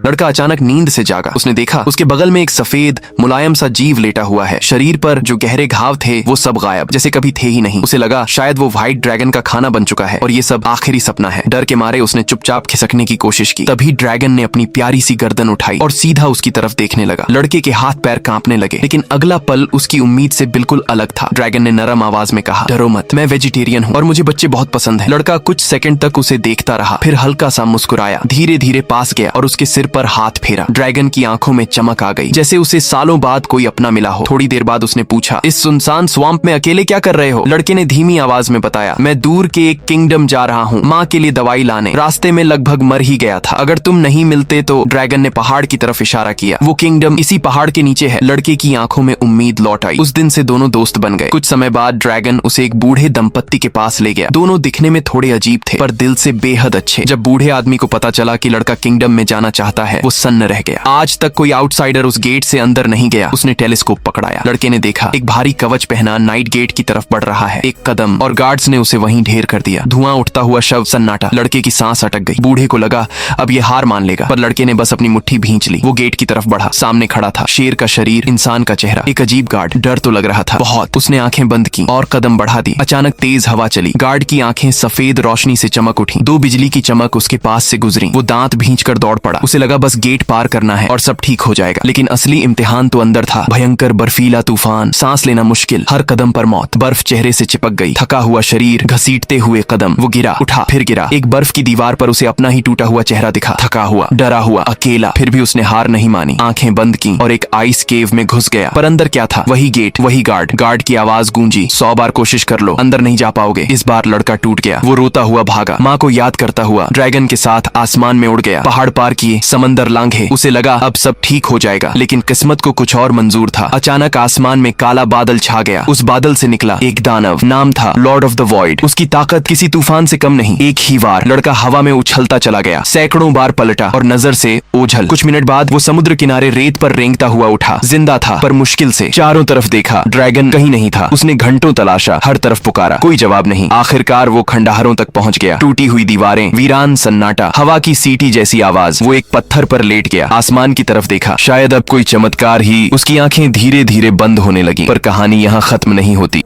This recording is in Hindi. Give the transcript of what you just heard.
लड़का अचानक नींद से जागा। उसने देखा उसके बगल में एक सफेद मुलायम सा जीव लेटा हुआ है। शरीर पर जो गहरे घाव थे वो सब गायब, जैसे कभी थे ही नहीं। उसे लगा शायद वो व्हाइट ड्रैगन का खाना बन चुका है और ये सब आखिरी सपना है। डर के मारे उसने चुपचाप खिसकने की कोशिश की। तभी ड्रैगन ने अपनी प्यारी सी गर्दन उठाई और सीधा उसकी तरफ देखने लगा। लड़के के हाथ पैर कांपने लगे, लेकिन अगला पल उसकी उम्मीद से बिल्कुल अलग था। ड्रैगन ने नरम आवाज में कहा, डरो मत, मैं वेजिटेरियन हूँ और मुझे बच्चे बहुत पसंद है। लड़का कुछ सेकंड तक उसे देखता रहा, फिर हल्का सा मुस्कुराया, धीरे धीरे पास गया और उसके सिर पर हाथ फेरा। ड्रैगन की आंखों में चमक आ गई, जैसे उसे सालों बाद कोई अपना मिला हो। थोड़ी देर बाद उसने पूछा, इस सुनसान स्वाम्प में अकेले क्या कर रहे हो? लड़के ने धीमी आवाज में बताया, मैं दूर के एक किंगडम जा रहा हूँ माँ के लिए दवाई लाने। रास्ते में लगभग मर ही गया था, अगर तुम नहीं मिलते तो। ड्रैगन ने पहाड़ की तरफ इशारा किया। वो किंगडम इसी पहाड़ के नीचे है। लड़के की आंखों में उम्मीद लौट आई। उस दिन से दोनों दोस्त बन गए। कुछ समय बाद ड्रैगन उसे एक बूढ़े दंपत्ति के पास ले गया। दोनों दिखने में थोड़े अजीब थे, पर दिल से बेहद अच्छे। जब बूढ़े आदमी को पता चला कि लड़का किंगडम में जाना चाहता है, वो सन्न रह गया। आज तक कोई आउटसाइडर उस गेट से अंदर नहीं गया। उसने टेलीस्कोप पकड़ाया। लड़के ने देखा एक भारी कवच पहना नाइट गेट की तरफ बढ़ रहा है। एक कदम और गार्ड्स ने उसे वहीं ढेर कर दिया। धुआं उठता हुआ शव, सन्नाटा। लड़के की सांस अटक गई। बूढ़े को लगा अब ये हार मान लेगा, पर लड़के ने बस अपनी मुट्ठी भींच ली। वो गेट की तरफ बढ़ा। सामने खड़ा था शेर का शरीर, इंसान का चेहरा, एक अजीब गार्ड। डर तो लग रहा था बहुत। उसने आंखें बंद की और कदम बढ़ा दी। अचानक तेज हवा चली। गार्ड की आंखें सफेद रोशनी से चमक उठी। दो बिजली की चमक उसके पास से गुजरी। वो दांत भींचकर दौड़ पड़ा। उसे लगा बस गेट पार करना है और सब ठीक हो जाएगा, लेकिन असली इम्तिहान तो अंदर था। भयंकर बर्फीला तूफान, सांस लेना मुश्किल, हर कदम पर मौत। बर्फ चेहरे से चिपक गई। थका हुआ शरीर, घसीटते हुए कदम। वो गिरा, उठा, फिर गिरा। एक बर्फ की दीवार पर उसे अपना ही टूटा हुआ चेहरा दिखा। थका हुआ, डरा हुआ, अकेला। फिर भी उसने हार नहीं मानी। आंखें बंद की और एक आइस केव में घुस गया। पर अंदर क्या था? वही गेट, वही गार्ड। गार्ड की आवाज गूंजी, 100 बार कोशिश कर लो, अंदर नहीं जा पाओगे। इस बार लड़का टूट गया। वो रोता हुआ भागा, माँ को याद करता हुआ। ड्रैगन के साथ आसमान में उड़ गया। पहाड़ पार किए, समंदर लांघे। उसे लगा अब सब ठीक हो जाएगा, लेकिन किस्मत को कुछ और मंजूर था। अचानक आसमान में काला बादल छा गया। उस बादल से निकला एक दानव। नाम था लॉर्ड ऑफ द वॉइड। उसकी ताकत किसी तूफान से कम नहीं। एक ही बार लड़का हवा में उछलता चला गया। सैकड़ों बार पलटा और नजर से ओझल। कुछ मिनट बाद वो समुद्र किनारे रेत पर रेंगता हुआ उठा। जिंदा था, पर मुश्किल से। चारों तरफ देखा, ड्रैगन कहीं नहीं था। उसने घंटों तलाशा, हर तरफ पुकारा, कोई जवाब नहीं। आखिरकार वो खंडहरों तक पहुंच गया। टूटी हुई दीवारें, वीरान सन्नाटा, हवा की सीटी जैसी आवाज। वो एक पत्थर पर लेट गया। आसमान की तरफ देखा, शायद अब कोई चमत्कार ही। उसकी आंखें धीरे धीरे बंद होने लगी, पर कहानी यहाँ खत्म नहीं होती।